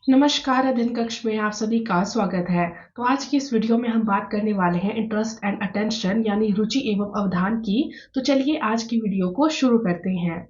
नमस्कार, अध्ययन कक्ष में आप सभी का स्वागत है। तो आज की इस वीडियो में हम बात करने वाले हैं इंटरेस्ट एंड अटेंशन यानी रुचि एवं अवधान की। तो चलिए आज की वीडियो को शुरू करते हैं।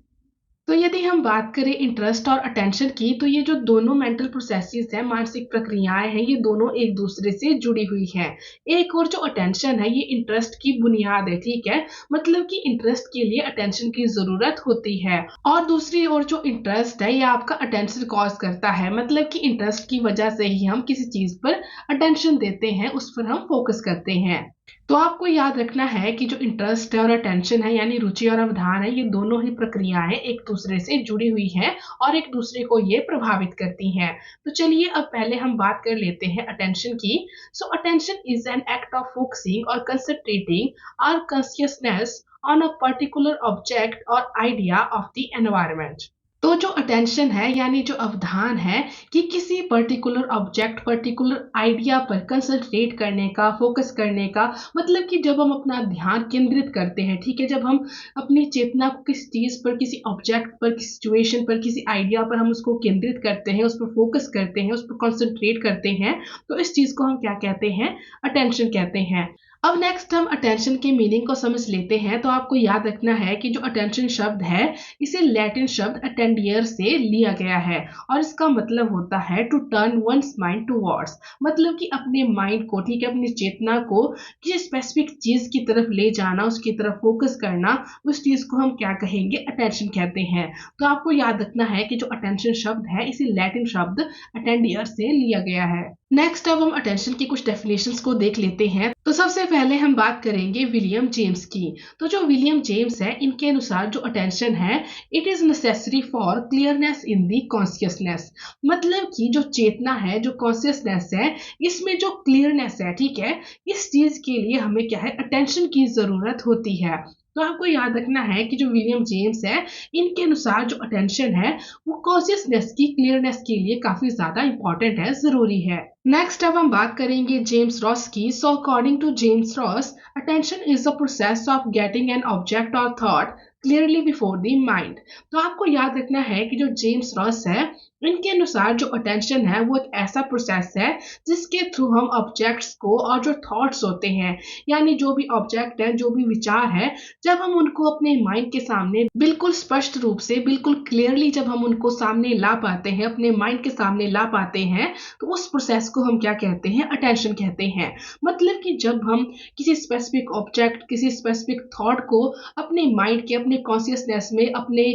तो यदि हम बात करें इंटरेस्ट और अटेंशन की, तो ये जो दोनों मेंटल प्रोसेसेस हैं, मानसिक प्रक्रियाएं हैं, ये दोनों एक दूसरे से जुड़ी हुई हैं। एक और जो अटेंशन है, ये इंटरेस्ट की बुनियाद है, ठीक है। मतलब कि इंटरेस्ट के लिए अटेंशन की जरूरत होती है, और दूसरी ओर जो इंटरेस्ट है, ये आपका अटेंशन कॉज करता है। मतलब कि इंटरेस्ट की वजह से ही हम किसी चीज पर अटेंशन देते हैं, उस पर हम फोकस करते हैं। तो आपको याद रखना है कि जो इंटरेस्ट है और अटेंशन है यानी रुचि और अवधान है, ये दोनों ही प्रक्रियाएं एक दूसरे से जुड़ी हुई हैं और एक दूसरे को ये प्रभावित करती हैं। तो चलिए अब पहले हम बात कर लेते हैं अटेंशन की। So attention is an act of focusing or concentrating our consciousness on a particular object or idea of the environment. तो जो अटेंशन है यानी जो अवधान है, कि किसी पर्टिकुलर ऑब्जेक्ट, पर्टिकुलर आइडिया पर कंसंट्रेट करने का, फोकस करने का। मतलब कि जब हम अपना ध्यान केंद्रित करते हैं, ठीक है, जब हम अपनी चेतना को किसी चीज पर, किसी ऑब्जेक्ट पर, किसी सिचुएशन पर, किसी आइडिया पर हम उसको केंद्रित करते हैं, उस पर फोकस करते हैं, उस पर कॉन्सेंट्रेट करते हैं, तो इस चीज को हम क्या कहते हैं? अटेंशन कहते हैं। अब नेक्स्ट हम अटेंशन के मीनिंग को समझ लेते हैं। तो आपको याद रखना है कि जो अटेंशन शब्द है, इसे लैटिन शब्द अटेंडियर से लिया गया है, और इसका मतलब होता है to turn once mind towards. मतलब कि अपने माइंड को, ठीक है, अपनी चेतना को किसी स्पेसिफिक चीज की तरफ ले जाना, उसकी तरफ फोकस करना, उस चीज को हम क्या कहेंगे? अटेंशन कहते हैं। तो आपको याद रखना है कि जो अटेंशन शब्द है, इसे लैटिन शब्द अटेंडियर से लिया गया है। नेक्स्ट अब हम अटेंशन की कुछ डेफिनेशंस को देख लेते हैं। तो सबसे पहले हम बात करेंगे विलियम जेम्स की। तो जो विलियम जेम्स है, इनके अनुसार जो अटेंशन है, it is necessary for clearness in the consciousness. मतलब कि जो चेतना है, जो कॉन्शियसनेस है, इसमें जो क्लियरनेस है, ठीक है, इस चीज के लिए हमें क्या है? अटेंशन की जरूरत होती है। तो आपको याद रखना है कि जो विलियम जेम्स है, इनके अनुसार जो अटेंशन है, वो कॉन्शियसनेस की क्लियरनेस के लिए काफी ज्यादा इंपॉर्टेंट है, जरूरी है। नेक्स्ट अब हम बात करेंगे जेम्स रॉस की। So according to James Ross, attention is the process of getting an object or thought clearly before the mind. तो आपको याद रखना है कि जो जेम्स रॉस है, इनके अनुसार जो अटेंशन है, वो एक ऐसा प्रोसेस है जिसके थ्रू हम ऑब्जेक्ट्स को, और जो थॉट्स होते हैं, यानी जो भी ऑब्जेक्ट है, जो भी विचार है, जब हम उनको अपने माइंड के सामने बिल्कुल स्पष्ट रूप से, बिल्कुल क्लियरली जब हम उनको सामने ला पाते हैं, अपने माइंड के सामने ला पाते हैं, तो उस प्रोसेस को हम क्या कहते हैं? अटेंशन कहते हैं। मतलब कि जब हम किसी स्पेसिफिक ऑब्जेक्ट, किसी स्पेसिफिक थॉट को अपने माइंड के, अपने कॉन्शियसनेस में, अपने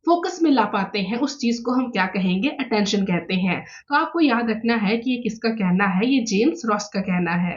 फोकस में ला पाते हैं, उस चीज को हम क्या कहेंगे? अटेंशन कहते हैं। तो आपको याद रखना है कि ये किसका कहना है? ये जेम्स रॉस का कहना है।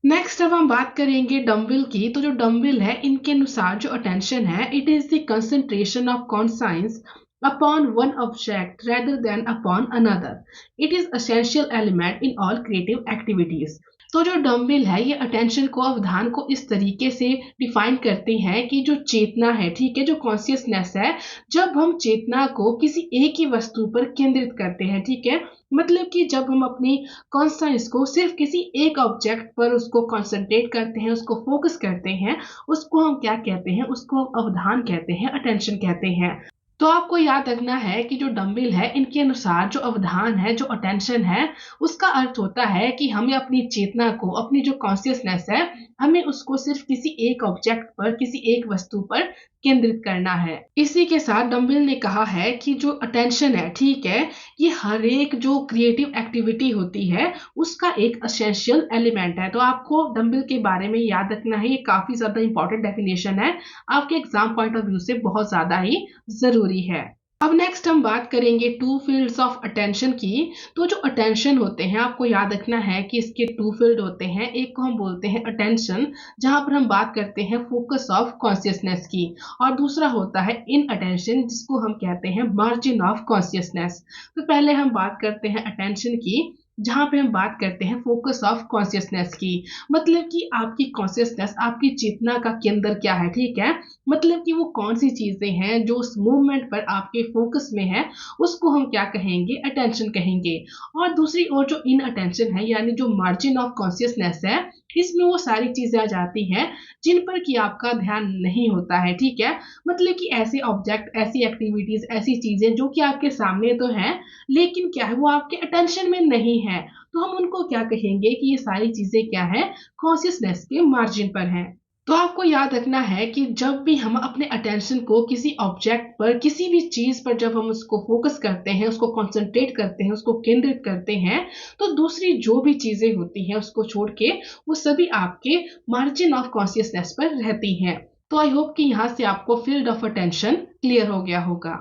नेक्स्ट अब हम बात करेंगे डम्बिल की। तो जो डम्बिल है, इनके अनुसार जो अटेंशन है, it is the concentration of conscience upon one object rather than upon another. It is essential element in all creative activities. तो जो डम्बिल है, ये अटेंशन को, अवधान को इस तरीके से डिफाइन करते हैं कि जो चेतना है, ठीक है, जो कॉन्शियसनेस है, जब हम चेतना को किसी एक ही वस्तु पर केंद्रित करते हैं, ठीक है, मतलब कि जब हम अपनी कॉन्शियस को सिर्फ किसी एक ऑब्जेक्ट पर उसको कंसंट्रेट करते हैं, उसको फोकस करते हैं, उसको हम क्या कहते हैं? उसको अवधान कहते हैं, अटेंशन कहते हैं। तो आपको याद रखना है कि जो डम्बिल है, इनके अनुसार जो अवधान है, जो अटेंशन है, उसका अर्थ होता है कि हमें अपनी चेतना को, अपनी जो कॉन्शियसनेस है, हमें उसको सिर्फ किसी एक ऑब्जेक्ट पर, किसी एक वस्तु पर केंद्रित करना है। इसी के साथ डम्बिल ने कहा है कि जो अटेंशन है, ठीक है, ये हर एक जो क्रिएटिव एक्टिविटी होती है, उसका एक एसेंशियल एलिमेंट है। तो आपको डम्बिल के बारे में याद रखना है, ये काफी ज्यादा इंपॉर्टेंट डेफिनेशन है, आपके एग्जाम पॉइंट ऑफ व्यू से बहुत ज्यादा ही जरूरी है। अब नेक्स्ट हम बात करेंगे टू फील्ड्स ऑफ अटेंशन की। तो जो अटेंशन होते हैं, आपको याद रखना है कि इसके टू फील्ड होते हैं। एक को हम बोलते हैं अटेंशन, जहां पर हम बात करते हैं फोकस ऑफ कॉन्शियसनेस की, और दूसरा होता है इन अटेंशन, जिसको हम कहते हैं मार्जिन ऑफ कॉन्शियसनेस। तो पहले हम बात करते हैं अटेंशन की, जहां पे हम बात करते हैं फोकस ऑफ कॉन्शियसनेस की। मतलब कि आपकी कॉन्शियसनेस, आपकी चेतना का केंद्र क्या है, ठीक है, मतलब कि वो कौन सी चीजें हैं जो उस मूवमेंट पर आपके फोकस में है, उसको हम क्या कहेंगे? अटेंशन कहेंगे। और दूसरी ओर जो इन अटेंशन है, यानी जो मार्जिन ऑफ कॉन्शियसनेस है, इसमें वो सारी चीजें आ जाती हैं जिन पर कि आपका ध्यान नहीं होता है, ठीक है। मतलब कि ऐसे ऑब्जेक्ट, ऐसी एक्टिविटीज, ऐसी चीजें जो कि आपके सामने तो हैं लेकिन क्या है वो आपके अटेंशन में नहीं है, तो हम उनको क्या कहेंगे कि ये सारी चीजें क्या है, कॉन्शियसनेस के मार्जिन पर हैं। तो आपको याद रखना है कि जब भी हम अपने अटेंशन को किसी ऑब्जेक्ट पर, किसी भी चीज पर जब हम उसको फोकस करते हैं, उसको कंसंट्रेट करते हैं, उसको केंद्रित करते हैं, तो दूसरी जो भी चीजें होती हैं उसको छोड़ के वो सभी आपके मार्जिन ऑफ कॉन्शियसनेस पर रहती हैं। तो आई होप कि यहाँ से आपको फील्ड ऑफ अटेंशन क्लियर हो गया होगा।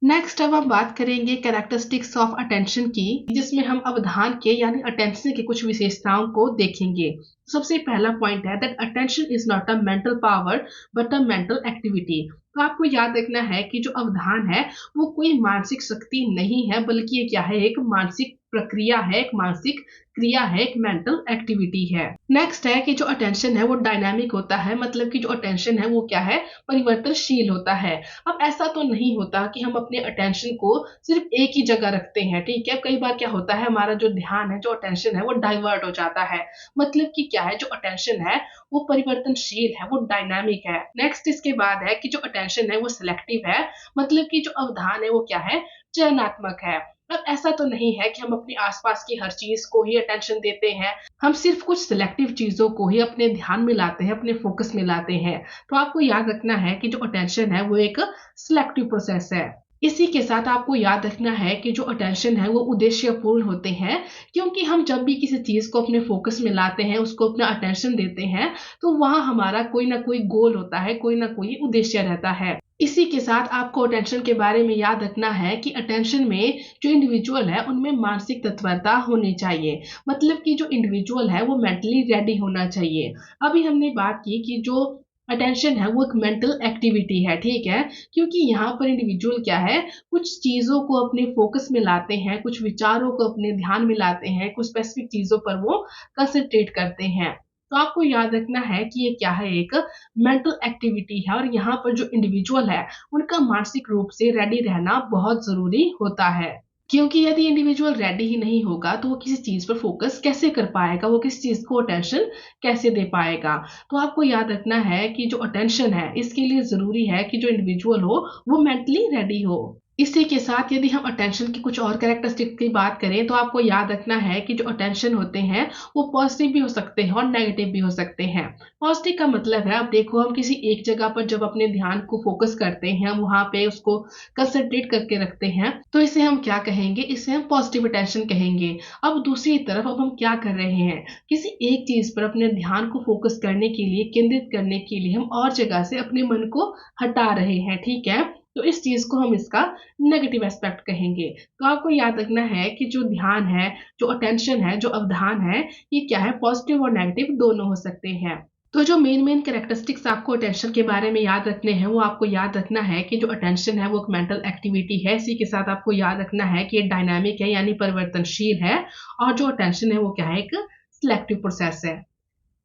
नेक्स्ट अब हम बात करेंगे कैरेक्टरिस्टिक्स ऑफ अटेंशन की, जिसमें हम अवधान के यानी अटेंशन की कुछ विशेषताओं को देखेंगे। सबसे पहला पॉइंट है that attention is not a mental power but a mental activity. तो आपको याद रखना है कि जो अवधान है वो कोई मानसिक शक्ति नहीं है, बल्कि ये क्या है, एक मानसिक प्रक्रिया है, एक मानसिक क्रिया है, एक मेंटल एक्टिविटी है। नेक्स्ट है कि जो अटेंशन है वो डायनामिक होता है, मतलब कि जो अटेंशन है वो क्या है, परिवर्तनशील होता है। अब ऐसा तो नहीं होता कि हम अपने अटेंशन को सिर्फ एक ही जगह रखते हैं, ठीक है। कई बार क्या होता है, हमारा जो ध्यान है, जो अटेंशन है वो डाइवर्ट हो जाता है। मतलब कि क्या है, जो अटेंशन है वो परिवर्तनशील है, वो डायनामिक है। नेक्स्ट इसके बाद है कि जो अटेंशन है वो सिलेक्टिव है, मतलब कि जो अवधान है वो क्या है, चयनात्मक है। अब ऐसा तो नहीं है कि हम अपने आसपास की हर चीज को ही अटेंशन देते हैं, हम सिर्फ कुछ सिलेक्टिव चीजों को ही अपने ध्यान में लाते हैं, अपने फोकस में लाते हैं। तो आपको याद रखना है कि जो अटेंशन है वो एक सिलेक्टिव प्रोसेस है। इसी के साथ आपको याद रखना है कि जो अटेंशन है वो उद्देश्यपूर्ण होते हैं, क्योंकि हम जब भी किसी चीज को अपने फोकस में लाते हैं, उसको अपना अटेंशन देते हैं, तो वहां हमारा कोई ना कोई गोल होता है, कोई ना कोई उद्देश्य रहता है। इसी के साथ आपको अटेंशन के बारे में याद रखना है कि अटेंशन में जो इंडिविजुअल है उनमें मानसिक तत्परता होनी चाहिए, मतलब कि जो इंडिविजुअल है वो मेंटली रेडी होना चाहिए। अभी हमने बात की कि जो अटेंशन है वो एक मेंटल एक्टिविटी है, ठीक है, क्योंकि यहाँ पर इंडिविजुअल क्या है, कुछ चीजों को अपने फोकस में लाते हैं, कुछ विचारों को अपने ध्यान में लाते हैं, कुछ स्पेसिफिक चीजों पर वो कंसंट्रेट करते हैं। तो आपको याद रखना है कि ये क्या है, एक मेंटल एक्टिविटी है, और यहाँ पर जो इंडिविजुअल है उनका मानसिक रूप से रेडी रहना बहुत जरूरी होता है। क्योंकि यदि इंडिविजुअल रेडी ही नहीं होगा तो वो किसी चीज पर फोकस कैसे कर पाएगा, वो किसी चीज को अटेंशन कैसे दे पाएगा। तो आपको याद रखना है कि जो अटेंशन है इसके लिए जरूरी है कि जो इंडिविजुअल हो वो मेंटली रेडी हो। इसी के साथ यदि हम अटेंशन की कुछ और कैरेक्टरिस्टिक की बात करें तो आपको याद रखना है कि जो अटेंशन होते हैं वो पॉजिटिव भी हो सकते हैं और नेगेटिव भी हो सकते हैं। पॉजिटिव का मतलब है, आप देखो, हम किसी एक जगह पर जब अपने ध्यान को फोकस करते हैं, हम वहां पे उसको कंसंट्रेट करके रखते हैं, तो इसे हम क्या कहेंगे, इसे हम पॉजिटिव अटेंशन कहेंगे। अब दूसरी तरफ अब हम क्या कर रहे हैं, किसी एक चीज पर अपने ध्यान को फोकस करने के लिए, केंद्रित करने के लिए हम और जगह से अपने मन को हटा रहे हैं, ठीक है। तो इस चीज को हम इसका नेगेटिव एस्पेक्ट कहेंगे। तो आपको याद रखना है कि जो ध्यान है, जो अटेंशन है, जो अवधान है, ये क्या है, पॉजिटिव और नेगेटिव दोनों हो सकते हैं। तो जो मेन कैरेक्टरिस्टिक्स आपको अटेंशन के बारे में याद रखने हैं, वो आपको याद रखना है कि जो अटेंशन है वो एक मेंटल एक्टिविटी है। इसी के साथ आपको याद रखना है कि ये डायनामिक है यानी परिवर्तनशील है, और जो अटेंशन है वो क्या है, एक सिलेक्टिव प्रोसेस है।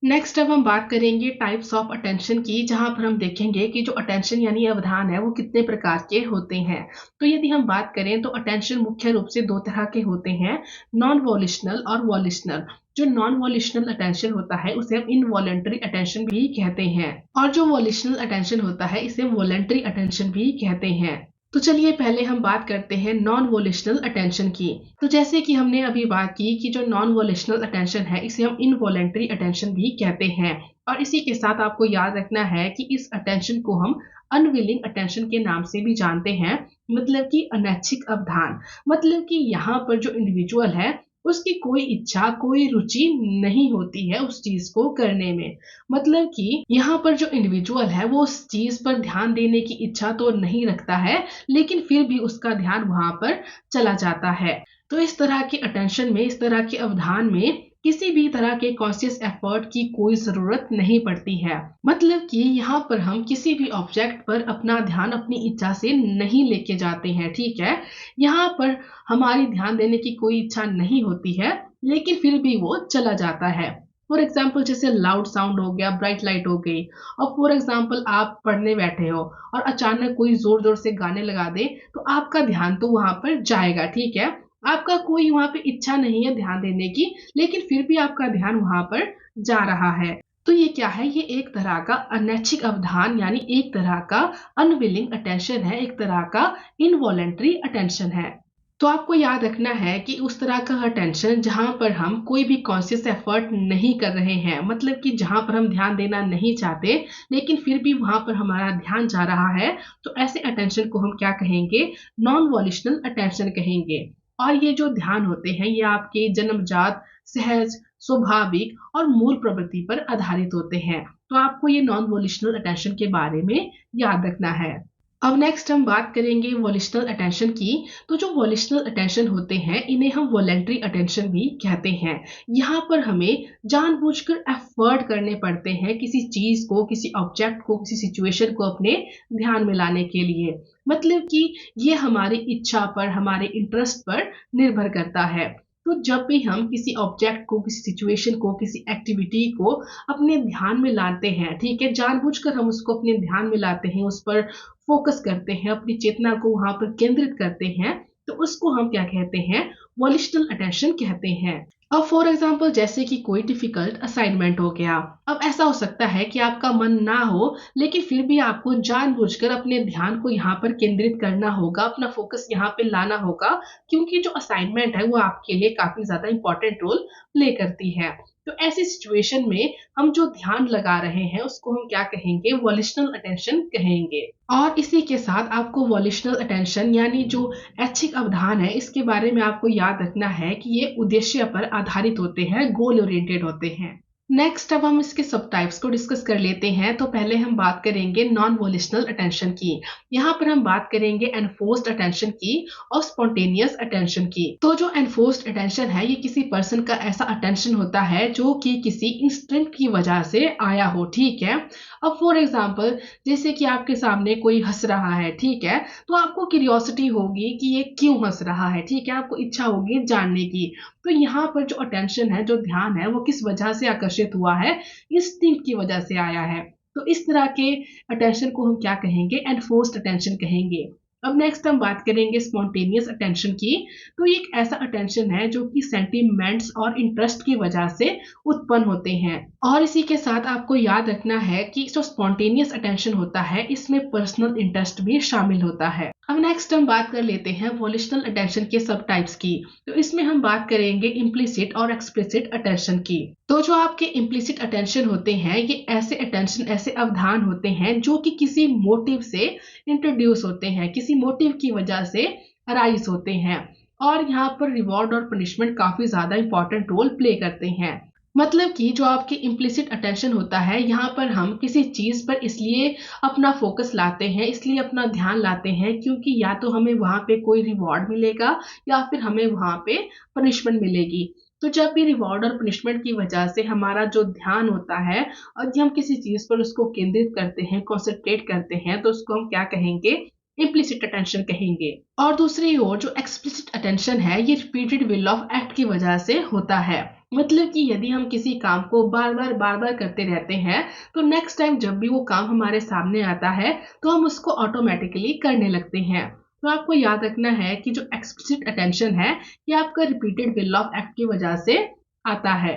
नेक्स्ट अब हम बात करेंगे टाइप्स ऑफ अटेंशन की, जहां पर हम देखेंगे कि जो अटेंशन यानी अवधान है वो कितने प्रकार के होते हैं। तो यदि हम बात करें तो अटेंशन मुख्य रूप से दो तरह के होते हैं, नॉन वॉलिशनल और वॉलिशनल। जो नॉन वॉलिशनल अटेंशन होता है उसे हम इनवॉलेंटरी अटेंशन भी कहते हैं, और जो वॉलिशनल अटेंशन होता है इसे वॉलेंटरी अटेंशन भी कहते हैं। तो चलिए पहले हम बात करते हैं नॉन वोलिशनल अटेंशन की। तो जैसे कि हमने अभी बात की कि जो नॉन वोलिशनल अटेंशन है इसे हम इनवॉलेंटरी अटेंशन भी कहते हैं, और इसी के साथ आपको याद रखना है कि इस अटेंशन को हम अनविलिंग अटेंशन के नाम से भी जानते हैं, मतलब कि अनैच्छिक अवधान। मतलब कि यहाँ पर जो इंडिविजुअल है उसकी कोई इच्छा, कोई रुचि नहीं होती है उस चीज को करने में। मतलब कि यहाँ पर जो इंडिविजुअल है वो उस चीज पर ध्यान देने की इच्छा तो नहीं रखता है, लेकिन फिर भी उसका ध्यान वहां पर चला जाता है। तो इस तरह के अटेंशन में, इस तरह के अवधान में किसी भी तरह के कॉन्शियस एफर्ट की कोई जरूरत नहीं पड़ती है। मतलब कि यहाँ पर हम किसी भी ऑब्जेक्ट पर अपना ध्यान अपनी इच्छा से नहीं लेके जाते हैं, ठीक है। यहाँ पर हमारी ध्यान देने की कोई इच्छा नहीं होती है, लेकिन फिर भी वो चला जाता है। फॉर एग्जाम्पल जैसे लाउड साउंड हो गया, ब्राइट लाइट हो गई, और फॉर एग्जाम्पल आप पढ़ने बैठे हो और अचानक कोई जोर जोर से गाने लगा दे, तो आपका ध्यान तो वहां पर जाएगा, ठीक है। आपका कोई वहां पे इच्छा नहीं है ध्यान देने की, लेकिन फिर भी आपका ध्यान वहां पर जा रहा है। तो ये क्या है, ये एक तरह का अनैच्छिक अवधान यानी एक तरह का अनविलिंग अटेंशन है, एक तरह का इनवॉलेंट्री अटेंशन है। तो आपको याद रखना है कि उस तरह का अटेंशन जहां पर हम कोई भी कॉन्शियस एफर्ट नहीं कर रहे हैं, मतलब कि जहां पर हम ध्यान देना नहीं चाहते लेकिन फिर भी वहां पर हमारा ध्यान जा रहा है, तो ऐसे अटेंशन को हम क्या कहेंगे, नॉन वॉल्यूशनल अटेंशन कहेंगे। और ये जो ध्यान होते हैं ये आपके जन्मजात, सहज, स्वाभाविक और मूल प्रवृत्ति पर आधारित होते हैं। तो आपको ये नॉन वॉल्यूशनल अटेंशन के बारे में याद रखना है। अब नेक्स्ट हम बात करेंगे वॉल्यूशनल अटेंशन की। तो जो वॉल्यूशनल अटेंशन होते हैं इन्हें हम वॉलेंट्री अटेंशन भी कहते हैं। यहाँ पर हमें जानबूझकर एफर्ट करने पड़ते हैं किसी चीज को, किसी ऑब्जेक्ट को, किसी सिचुएशन को अपने ध्यान में लाने के लिए। मतलब कि ये हमारी इच्छा पर, हमारे इंटरेस्ट पर निर्भर करता है। तो जब भी हम किसी ऑब्जेक्ट को, किसी सिचुएशन को, किसी एक्टिविटी को अपने ध्यान में लाते हैं, ठीक है, जानबूझकर हम उसको अपने ध्यान में लाते हैं, उस पर फोकस करते हैं, अपनी चेतना को वहां पर केंद्रित करते हैं, तो उसको हम क्या कहते हैं, वॉल्यूशनल अटेंशन कहते हैं। अब फॉर एग्जाम्पल जैसे कि कोई डिफिकल्ट असाइनमेंट हो गया। अब ऐसा हो सकता है कि आपका मन ना हो लेकिन फिर भी आपको जानबूझकर अपने ध्यान को यहाँ पर केंद्रित करना होगा, अपना फोकस यहाँ पे लाना होगा, क्योंकि जो असाइनमेंट है वो आपके लिए काफी ज्यादा इंपॉर्टेंट रोल प्ले करती है। तो ऐसी सिचुएशन में हम जो ध्यान लगा रहे हैं उसको हम क्या कहेंगे, वॉल्यूशनल अटेंशन कहेंगे। और इसी के साथ आपको वॉल्यूशनल अटेंशन यानी जो ऐच्छिक अवधान है इसके बारे में आपको याद रखना है कि ये उद्देश्य पर आधारित होते हैं, गोल ओरिएंटेड होते हैं। नेक्स्ट अब हम इसके सब टाइप्स को डिस्कस कर लेते हैं। तो पहले हम बात करेंगे नॉन वॉल्यूशनल अटेंशन की। यहाँ पर हम बात करेंगे एनफोर्स्ड अटेंशन की और स्पॉन्टेनियस अटेंशन की। तो जो एनफोर्स्ड अटेंशन है ये किसी पर्सन का ऐसा अटेंशन होता है जो कि किसी इंस्टिंक्ट की वजह से आया हो, ठीक है। अब फॉर एग्जाम्पल जैसे कि आपके सामने कोई हंस रहा है, ठीक है, तो आपको क्यूरियोसिटी होगी कि ये क्यों हंस रहा है, ठीक है, आपको इच्छा होगी जानने की। तो यहाँ पर जो अटेंशन है, जो ध्यान है, वो किस वजह से आकर्षित हुआ है, इंस्टिंक्ट की वजह से आया है। तो इस तरह के अटेंशन को हम क्या कहेंगे, एनफोर्स्ड अटेंशन कहेंगे। अब नेक्स्ट हम बात करेंगे स्पॉन्टेनियस अटेंशन की। तो ये एक ऐसा अटेंशन है जो कि सेंटिमेंट्स और इंटरेस्ट की वजह से उत्पन्न होते हैं। और इसी के साथ आपको याद रखना है कि जो स्पॉन्टेनियस अटेंशन होता है इसमें पर्सनल इंटरेस्ट भी शामिल होता है। अब नेक्स्ट हम बात कर लेते हैं वॉल्यूशनल अटेंशन के सब टाइप्स की। तो इसमें हम बात करेंगे इम्प्लिसिट और एक्सप्लिसिट अटेंशन की। तो जो आपके इम्प्लिसिट अटेंशन होते हैं ये ऐसे अटेंशन, ऐसे अवधान होते हैं जो कि किसी मोटिव से इंट्रोड्यूस होते हैं, किसी मोटिव की वजह से अराइज होते हैं। और यहाँ पर रिवॉर्ड और पनिशमेंट काफी ज्यादा इंपॉर्टेंट रोल प्ले करते हैं। मतलब कि जो आपके इम्प्लिसिट अटेंशन होता है यहाँ पर हम किसी चीज पर इसलिए अपना फोकस लाते हैं, इसलिए अपना ध्यान लाते हैं क्योंकि या तो हमें वहां पे कोई रिवॉर्ड मिलेगा या फिर हमें वहां पे पनिशमेंट मिलेगी। तो जब भी रिवॉर्ड और पनिशमेंट की वजह से हमारा जो ध्यान होता है और जब हम किसी चीज पर उसको केंद्रित करते हैं, कॉन्सेंट्रेट करते हैं, तो उसको हम क्या कहेंगे, इम्प्लिसिट अटेंशन कहेंगे। और दूसरी ओर जो एक्सप्लिसिट अटेंशन है ये रिपीटेड विल ऑफ एक्ट की वजह से होता है। मतलब कि यदि हम किसी काम को बार बार करते रहते हैं तो नेक्स्ट टाइम जब भी वो काम हमारे सामने आता है तो हम उसको ऑटोमेटिकली करने लगते हैं। तो आपको याद रखना है कि जो एक्सप्लिसिट अटेंशन है ये आपका रिपीटेड विल ऑफ एक्ट की वजह से आता है।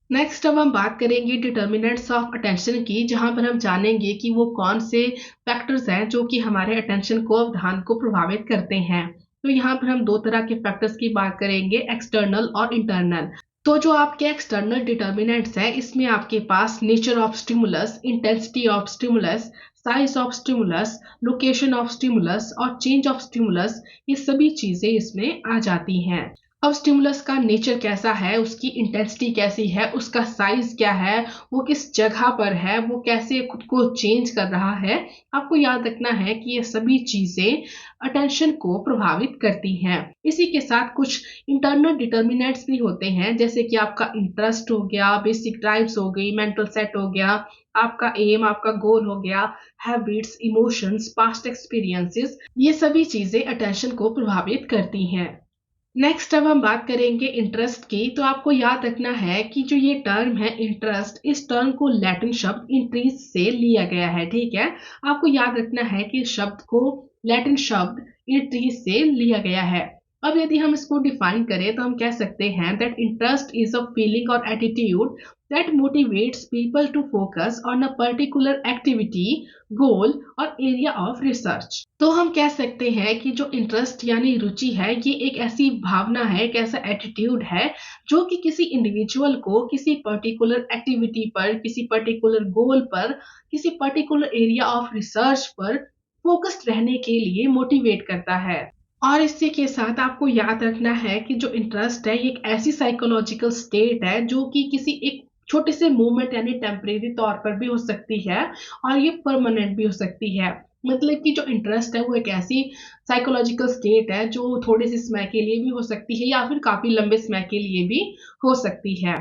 नेक्स्ट अब हम बात करेंगे डिटर्मिनेंट्स ऑफ अटेंशन की, जहां पर हम जानेंगे कि वो कौन से फैक्टर्स हैं जो कि हमारे अटेंशन को, ध्यान को प्रभावित करते हैं। तो यहाँ पर हम दो तरह के फैक्टर्स की बात करेंगे, एक्सटर्नल और इंटरनल। तो जो आपके एक्सटर्नल डिटर्मिनेंट्स है इसमें आपके पास nature of stimulus, intensity of stimulus, size of stimulus, location of stimulus और चेंज ऑफ स्टिमुलस, ये सभी चीजें इसमें आ जाती हैं। अब स्टिमुलस का नेचर कैसा है, उसकी इंटेंसिटी कैसी है, उसका साइज क्या है, वो किस जगह पर है, वो कैसे खुद को चेंज कर रहा है, आपको याद रखना है कि ये सभी चीजें अटेंशन को प्रभावित करती हैं। इसी के साथ कुछ इंटरनल डिटर्मिनेंट्स भी होते हैं, जैसे कि आपका इंटरेस्ट हो गया, बेसिक ड्राइव्स हो गई, मेंटल सेट हो गया, आपका एम, आपका गोल हो गया, हैबिट्स, इमोशंस, पास्ट एक्सपीरियंसेस, ये सभी चीजें अटेंशन को प्रभावित करती हैं। नेक्स्ट अब हम बात करेंगे इंटरेस्ट की। तो आपको याद रखना है कि जो ये टर्म है इंटरेस्ट, इस टर्म को लैटिन शब्द इंट्रीज से लिया गया है, ठीक है। आपको याद रखना है कि इस शब्द को लैटिन शब्द इंट्रीज से लिया गया है। अब यदि हम इसको डिफाइन करें तो हम कह सकते हैं that interest is a feeling or attitude that motivates people to focus on a particular activity, goal or area of research. तो हम कह सकते हैं कि जो इंटरेस्ट यानी रुचि है ये एक ऐसी भावना है, एक ऐसा एटीट्यूड है जो कि किसी इंडिविजुअल को किसी पर्टिकुलर एक्टिविटी पर, किसी पर्टिकुलर गोल पर, किसी पर्टिकुलर एरिया ऑफ रिसर्च पर फोकस्ड रहने के लिए मोटिवेट करता है। और इसी के साथ आपको याद रखना है कि जो इंटरेस्ट है ये एक ऐसी साइकोलॉजिकल स्टेट है जो कि किसी एक छोटे से मूवमेंट यानी टेम्परेरी तौर पर भी हो सकती है और ये परमानेंट भी हो सकती है। मतलब कि जो इंटरेस्ट है वो एक ऐसी साइकोलॉजिकल स्टेट है जो थोड़े से समय के लिए भी हो सकती है या फिर काफी लंबे समय के लिए भी हो सकती है।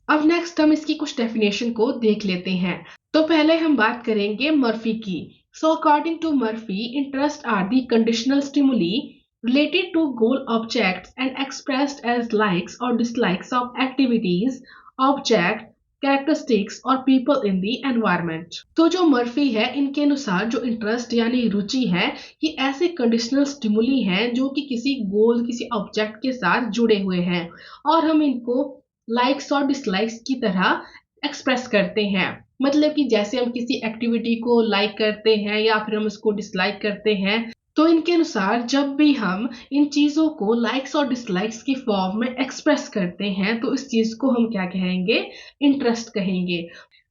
अब नेक्स्ट हम इसकी कुछ डेफिनेशन को देख लेते हैं। तो पहले हम बात करेंगे मर्फी की। So according to Murphy, interest are the conditional stimuli related to goal objects and expressed as likes or dislikes of activities, object, characteristics और people in the environment। तो जो मर्फी है इनके अनुसार जो इंटरेस्ट यानी रुचि है ये ऐसे कंडीशनल स्टिमुली हैं जो कि किसी गोल, किसी ऑब्जेक्ट के साथ जुड़े हुए हैं और हम इनको लाइक्स और डिसलाइक्स की तरह एक्सप्रेस करते हैं। मतलब कि जैसे हम किसी एक्टिविटी को लाइक करते हैं या फिर हम उसको डिसलाइक करते हैं, तो इनके अनुसार जब भी हम इन चीजों को लाइक्स और डिसलाइक्स की फॉर्म में एक्सप्रेस करते हैं तो इस चीज को हम क्या कहेंगे, इंटरेस्ट कहेंगे।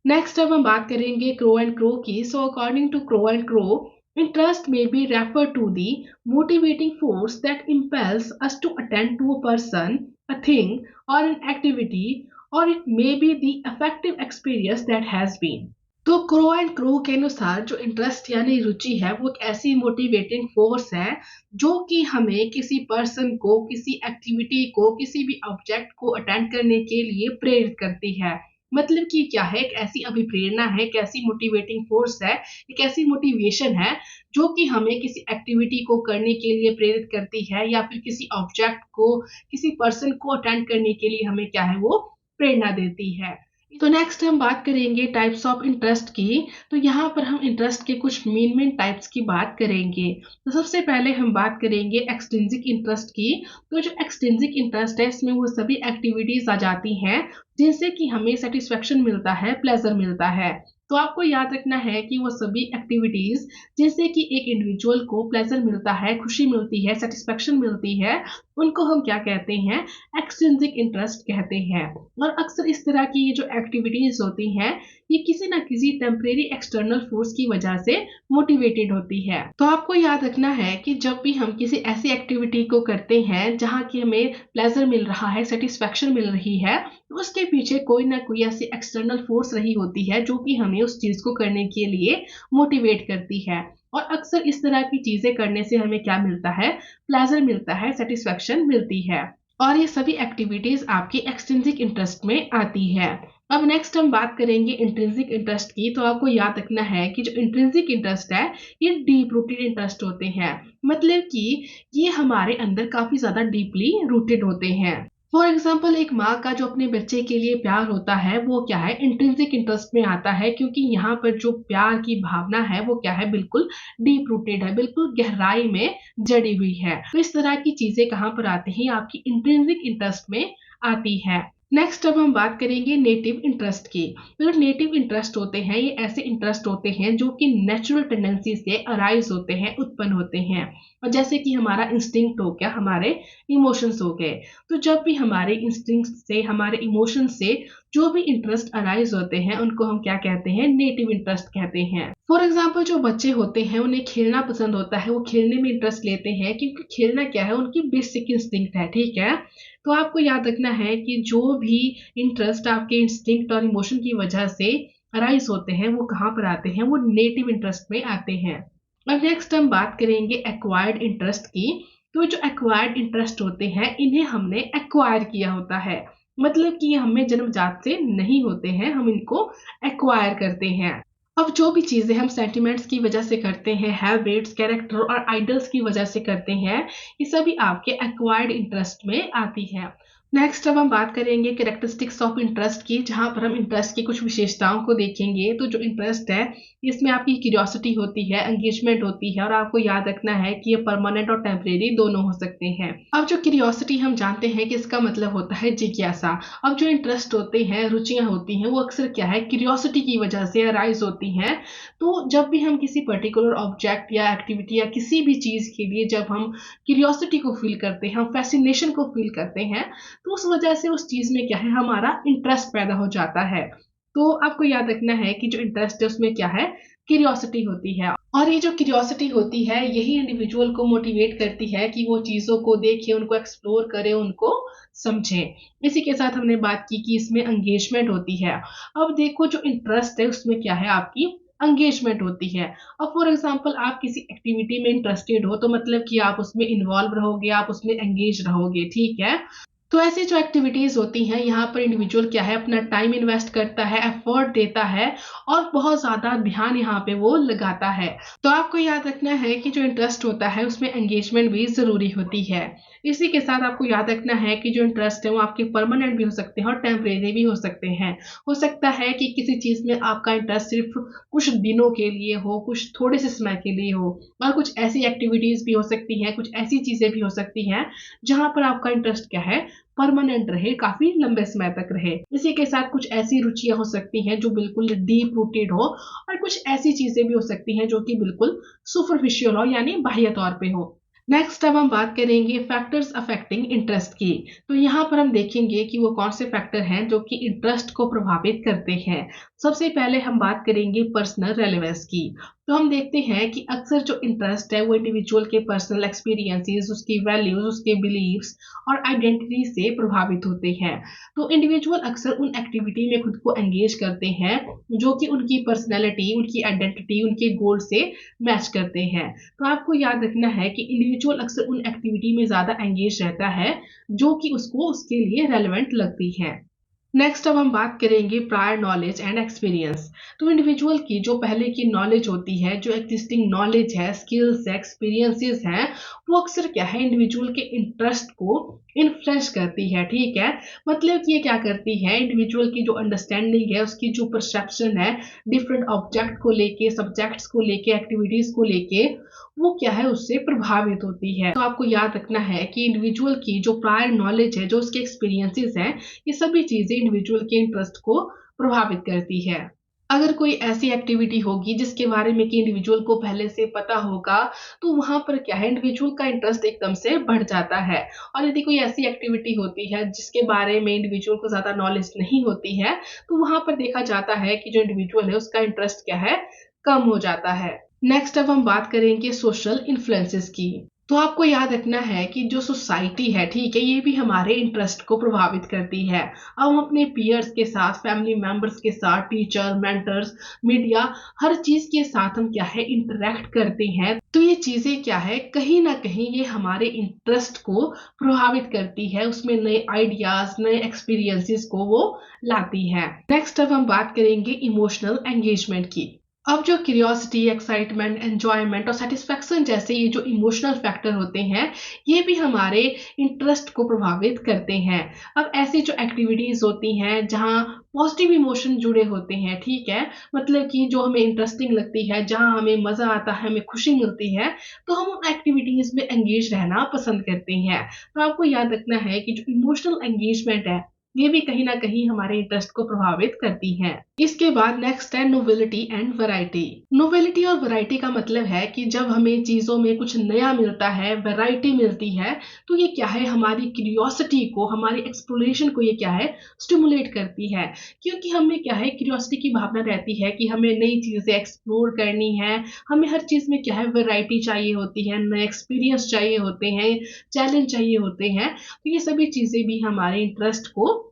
नेक्स्ट अब हम बात करेंगे क्रो एंड क्रो की। So according to Crow and Crow, interest may be referred to the motivating force that impels us to attend to a person, a thing or an activity, or it may be the affective experience that has been। तो crow and crow के अनुसार जो interest यानी रुचि है वो एक ऐसी motivating force है जो कि हमें किसी पर्सन को, किसी एक्टिविटी को, किसी भी ऑब्जेक्ट को अटेंड करने के लिए प्रेरित करती है। मतलब कि क्या है, एक ऐसी अभिप्रेरणा है, एक ऐसी मोटिवेटिंग फोर्स है, एक ऐसी मोटिवेशन है जो कि हमें किसी एक्टिविटी को करने के लिए प्रेरित करती है या फिर किसी ऑब्जेक्ट को, किसी पर्सन को अटेंड करने के लिए हमें क्या है वो प्रेरणा देती है। तो नेक्स्ट हम बात करेंगे टाइप्स ऑफ इंटरेस्ट की। तो यहाँ पर हम इंटरेस्ट के कुछ मेन टाइप्स की बात करेंगे। तो सबसे पहले हम बात करेंगे एक्सट्रिंसिक इंटरेस्ट की। तो जो एक्सट्रिंसिक इंटरेस्ट है इसमें वो सभी एक्टिविटीज आ जाती हैं जिनसे कि हमें सेटिस्फेक्शन मिलता है, प्लेजर मिलता है। तो आपको याद रखना है कि वो सभी एक्टिविटीज जिनसे कि एक इंडिविजुअल को प्लेजर मिलता है, खुशी मिलती है, सेटिस्फेक्शन मिलती है, उनको हम क्या कहते हैं, एक्सट्रिंसिक इंटरेस्ट कहते हैं। और अक्सर इस तरह की ये जो एक्टिविटीज होती हैं ये किसी ना किसी टेम्परेरी एक्सटर्नल फोर्स की वजह से मोटिवेटेड होती है। तो आपको याद रखना है कि जब भी हम किसी ऐसी एक्टिविटी को करते हैं जहाँ की हमें प्लेजर मिल रहा है, सेटिस्फेक्शन मिल रही है, तो उसके पीछे कोई ना कोई ऐसी एक्सटर्नल फोर्स रही होती है जो कि हमें उस चीज को करने के लिए मोटिवेट करती है। और अक्सर इस तरह की चीजें करने से हमें क्या मिलता है, प्लेजर मिलता है, सेटिस्फेक्शन मिलती है। और ये सभी एक्टिविटीज आपकी एक्सट्रिंसिक इंटरेस्ट में आती है। अब नेक्स्ट हम बात करेंगे इंट्रिंसिक इंटरेस्ट की। तो आपको याद रखना है कि जो इंट्रिंसिक इंटरेस्ट है ये डीप रूटेड इंटरेस्ट होते हैं। मतलब कि ये हमारे अंदर काफी ज्यादा डीपली रूटेड होते हैं। फॉर एग्जाम्पल, एक माँ का जो अपने बच्चे के लिए प्यार होता है वो क्या है, इंट्रिंसिक इंटरेस्ट में आता है, क्योंकि यहाँ पर जो प्यार की भावना है वो क्या है, बिल्कुल डीप रूटेड है, बिल्कुल गहराई में जड़ी हुई है। तो इस तरह की चीजें कहाँ पर आती हैं, आपकी इंट्रिंसिक इंटरेस्ट में आती है। नेक्स्ट अब हम बात करेंगे नेटिव इंटरेस्ट की। तो जो नेटिव इंटरेस्ट होते हैं ये ऐसे इंटरेस्ट होते हैं जो कि नेचुरल टेंडेंसी से अराइज होते हैं, उत्पन्न होते हैं। और जैसे कि हमारा इंस्टिंक्ट हो गया, हमारे इमोशंस हो गए। तो जब भी हमारे इंस्टिंक्ट से, हमारे इमोशन से जो भी इंटरेस्ट अराइज होते हैं उनको हम क्या कहते हैं, नेटिव इंटरेस्ट कहते हैं। फॉर एग्जाम्पल, जो बच्चे होते हैं उन्हें खेलना पसंद होता है, वो खेलने में इंटरेस्ट लेते हैं क्योंकि खेलना क्या है, उनकी बेसिक इंस्टिंक्ट है। ठीक है, तो आपको याद रखना है कि जो भी इंटरेस्ट आपके इंस्टिंक्ट और इमोशन की वजह से अराइज होते हैं वो कहाँ पर आते हैं, वो नेटिव इंटरेस्ट में आते हैं। अब नेक्स्ट हम बात करेंगे एक्वायर्ड इंटरेस्ट की। तो जो एक्वायर्ड इंटरेस्ट होते हैं इन्हें हमने एक्वायर किया होता है। मतलब कि ये हमें जन्मजात से नहीं होते हैं, हम इनको एक्वायर करते हैं। अब जो भी चीजें हम सेंटिमेंट्स की वजह से करते हैं, हैबिट्स, कैरेक्टर और आइडल्स की वजह से करते हैं, ये सभी आपके एक्वायर्ड इंटरेस्ट में आती है। नेक्स्ट अब हम बात करेंगे कैरेक्टरिस्टिक्स ऑफ इंटरेस्ट की, जहां पर हम इंटरेस्ट की कुछ विशेषताओं को देखेंगे। तो जो इंटरेस्ट है, इसमें आपकी क्यूरियोसिटी होती है, एंगेजमेंट होती है, और आपको याद रखना है कि ये परमानेंट और टेम्परेरी दोनों हो सकते हैं। अब जो क्यूरियोसिटी हम जानते हैं कि इसका मतलब होता है जिज्ञासा। अब जो इंटरेस्ट होते हैं, रुचियां होती हैं, वो अक्सर क्या है, क्यूरियोसिटी की वजह से अराइज होती हैं। तो जब भी हम किसी पर्टिकुलर ऑब्जेक्ट या एक्टिविटी या किसी भी चीज के लिए जब हम क्यूरियोसिटी को फील करते हैं, हम फैसिनेशन को फील करते हैं, तो उस वजह से उस चीज में क्या है, हमारा इंटरेस्ट पैदा हो जाता है। तो आपको याद रखना है कि जो इंटरेस्ट है उसमें क्या है, क्यूरियोसिटी होती है। और ये जो क्यूरियोसिटी होती है, यही इंडिविजुअल को मोटिवेट करती है कि वो चीजों को देखे, उनको एक्सप्लोर करे, उनको समझे। इसी के साथ हमने बात की कि इसमें एंगेजमेंट होती है। अब देखो, जो इंटरेस्ट है उसमें क्या है, आपकी एंगेजमेंट होती है। अब फॉर एग्जांपल आप किसी एक्टिविटी में इंटरेस्टेड हो, तो मतलब कि आप उसमें इन्वॉल्व रहोगे, आप उसमें एंगेज रहोगे, ठीक है। तो ऐसी जो एक्टिविटीज होती हैं, यहाँ पर इंडिविजुअल क्या है, अपना टाइम इन्वेस्ट करता है, एफर्ट देता है, और बहुत ज्यादा ध्यान यहाँ पे वो लगाता है। तो आपको याद रखना है कि जो इंटरेस्ट होता है उसमें एंगेजमेंट भी जरूरी होती है। इसी के साथ आपको याद रखना है कि जो इंटरेस्ट है वो आपके परमानेंट भी हो सकते हैं और टेम्परेरी भी हो सकते हैं। हो सकता है कि किसी चीज में आपका इंटरेस्ट सिर्फ कुछ दिनों के लिए हो, कुछ थोड़े से समय के लिए हो, और कुछ ऐसी एक्टिविटीज भी हो सकती हैं, कुछ ऐसी चीजें भी हो सकती हैं जहां पर आपका इंटरेस्ट क्या है, परमानेंट रहे, काफी लंबे समय तक रहे। इसी के साथ कुछ ऐसी रुचियां हो सकती हैं जो बिल्कुल डीप रूटेड हो, और कुछ ऐसी चीजें भी हो सकती हैं जो कि बिल्कुल सुपरफिशियल हो, यानी बाह्य तौर पे हो। नेक्स्ट अब हम बात करेंगे फैक्टर्स अफेक्टिंग इंटरेस्ट की। तो यहाँ पर हम देखेंगे कि वो कौन से फैक्टर हैं जो कि इंटरेस्ट को प्रभावित करते हैं। सबसे पहले हम बात करेंगे पर्सनल रेलेवेंस की। तो हम देखते हैं कि अक्सर जो इंटरेस्ट है वो इंडिविजुअल के पर्सनल एक्सपीरियंसेस, उसकी वैल्यूज, उसके बिलीव्स और आइडेंटिटी से प्रभावित होते हैं। तो इंडिविजुअल अक्सर उन एक्टिविटी में खुद को एंगेज करते हैं जो कि उनकी पर्सनैलिटी, उनकी आइडेंटिटी, उनके गोल से मैच करते हैं। तो आपको याद रखना है कि इंडिविजुअल अक्सर उन एक्टिविटी में ज्यादा एंगेज रहता है जो कि उसको उसके लिए रेलेवेंट लगती है। नेक्स्ट अब हम बात करेंगे प्रायर नॉलेज एंड एक्सपीरियंस। तो इंडिविजुअल की जो पहले की नॉलेज होती है, जो एग्जिस्टिंग नॉलेज है, स्किल्स है, एक्सपीरियंसेस हैं, वो अक्सर क्या है, इंडिविजुअल के इंटरेस्ट को इन्फ्लुएंस करती है, ठीक है। मतलब कि ये क्या करती है, इंडिविजुअल की जो अंडरस्टैंडिंग है, उसकी जो परसेप्शन है डिफरेंट ऑब्जेक्ट को लेके, सब्जेक्ट्स को लेके, एक्टिविटीज को लेके, वो क्या है, उससे प्रभावित होती है। तो आपको याद रखना है कि इंडिविजुअल की जो प्रायर नॉलेज है, जो उसके एक्सपीरियंसेस हैं, ये सभी चीजें इंडिविजुअल के इंटरेस्ट को प्रभावित करती है। अगर कोई ऐसी एक्टिविटी होगी जिसके बारे में कि इंडिविजुअल को पहले से पता होगा, तो वहां पर क्या है, इंडिविजुअल का इंटरेस्ट एकदम से बढ़ जाता है। और यदि कोई ऐसी एक्टिविटी होती है जिसके बारे में इंडिविजुअल को ज्यादा नॉलेज नहीं होती है, तो वहां पर देखा जाता है कि जो इंडिविजुअल है उसका इंटरेस्ट क्या है, कम हो जाता है। नेक्स्ट अब हम बात करेंगे सोशल इन्फ्लुएंसेस की। तो आपको याद रखना है कि जो सोसाइटी है, ठीक है, ये भी हमारे इंटरेस्ट को प्रभावित करती है। अब हम अपने पीयर्स के साथ, फैमिली मेंबर्स के साथ, टीचर, मेंटर्स, मीडिया, हर चीज के साथ हम क्या है, इंटरेक्ट करते हैं। तो ये चीजें क्या है, कहीं ना कहीं ये हमारे इंटरेस्ट को प्रभावित करती है, उसमें नए आइडियाज, नए एक्सपीरियंसेस को वो लाती है। नेक्स्ट अब हम बात करेंगे इमोशनल एंगेजमेंट की। अब जो क्यूरियोसिटी, एक्साइटमेंट, एंजॉयमेंट और सेटिस्फैक्शन जैसे ये जो इमोशनल फैक्टर होते हैं, ये भी हमारे इंटरेस्ट को प्रभावित करते हैं। अब ऐसी जो एक्टिविटीज होती हैं जहाँ पॉजिटिव इमोशन जुड़े होते हैं, ठीक है, मतलब कि जो हमें इंटरेस्टिंग लगती है, जहाँ हमें मजा आता है, हमें खुशी मिलती है, तो हम उन एक्टिविटीज में एंगेज रहना पसंद करते हैं। तो आपको याद रखना है कि जो इमोशनल एंगेजमेंट है, ये भी कहीं ना कहीं हमारे इंटरेस्ट को प्रभावित करती हैं। इसके बाद नेक्स्ट है नोवेलिटी एंड वैरायटी। नोवेलिटी और वैरायटी का मतलब है कि जब हमें चीजों में कुछ नया मिलता है, वैरायटी मिलती है, तो ये क्या है, हमारी क्यूरियोसिटी को, हमारी एक्सप्लोरेशन को ये क्या है, स्टिमुलेट करती है। क्योंकि हमें क्या है, क्यूरियोसिटी की भावना रहती है कि हमें नई चीजें एक्सप्लोर करनी है, हमें हर चीज में क्या है, वैरायटी चाहिए होती है, नए एक्सपीरियंस चाहिए होते हैं, चैलेंज चाहिए होते हैं। तो ये सभी चीजें भी हमारे इंटरेस्ट को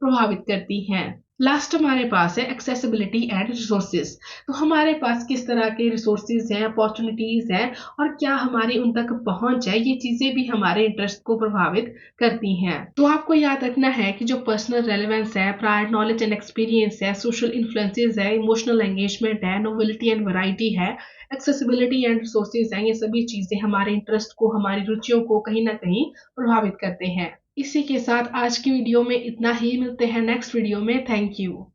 प्रभावित करती हैं। लास्ट हमारे पास है एक्सेसिबिलिटी एंड रिसोर्सेज। तो हमारे पास किस तरह के रिसोर्सेज हैं, अपॉर्चुनिटीज हैं, और क्या हमारी उन तक पहुंच है, ये चीजें भी हमारे इंटरेस्ट को प्रभावित करती हैं। तो आपको याद रखना है कि जो पर्सनल रेलेवेंस है, प्रायर नॉलेज एंड एक्सपीरियंस है, सोशल इन्फ्लुएंसेस है, इमोशनल एंगेजमेंट है, नोवेलिटी एंड वैरायटी है, एक्सेसिबिलिटी एंड रिसोर्सेज हैं, ये सभी चीजें हमारे इंटरेस्ट को, हमारी रुचियों को कहीं ना कहीं प्रभावित करते हैं। इसी के साथ आज की वीडियो में इतना ही। मिलते हैं नेक्स्ट वीडियो में। Thank you.